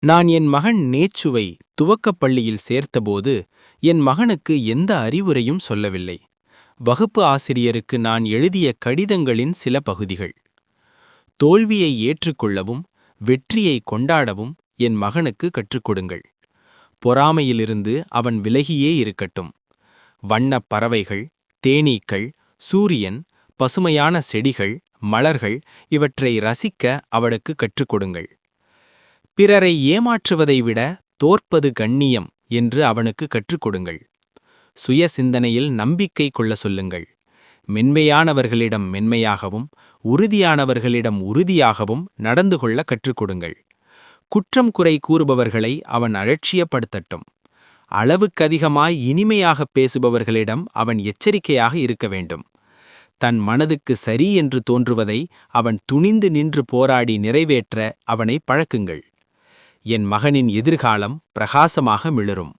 நான் என் மகன் நேச்சுவை துவக்கப் பள்ளியில் சேர்த்தபோது என் மகனுக்கு எந்த அறிவுரையும் சொல்லவில்லை. வகுப்பு ஆசிரியருக்கு நான் எழுதிய கடிதங்களின் சில பகுதிகள். தோல்வியை ஏற்றுக்கொள்ளவும் வெற்றியை கொண்டாடவும் என் மகனுக்கு கற்றுக் கொடுங்கள். பொறாமையிலிருந்து அவன் விலகியே இருக்கட்டும். வண்ணப் பறவைகள், தேனீக்கள், சூரியன், பசுமையான செடிகள், மலர்கள் இவற்றை ரசிக்க அவனுக்கு கற்றுக் கொடுங்கள். பிறரை ஏமாற்றுவதை விட தோற்பது கண்ணியம் என்று அவனுக்கு கற்றுக் கொடுங்கள். சுய சிந்தனையில் நம்பிக்கை கொள்ள சொல்லுங்கள். மென்மையானவர்களிடம் மென்மையாகவும் உறுதியானவர்களிடம் உறுதியாகவும் நடந்து கொள்ள கற்றுக் கொடுங்கள். குற்றம் குறை கூறுபவர்களை அவன் அலட்சியப்படுத்தட்டும். அளவுக்கதிகமாய் இனிமையாகப் பேசுபவர்களிடம் அவன் எச்சரிக்கையாக இருக்க வேண்டும். தன் மனதுக்கு சரி என்று தோன்றுவதை அவன் துணிந்து நின்று போராடி நிறைவேற்ற அவனை பழக்குங்கள். என் மகனின் எதிர்காலம் பிரகாசமாக மிளிரும்.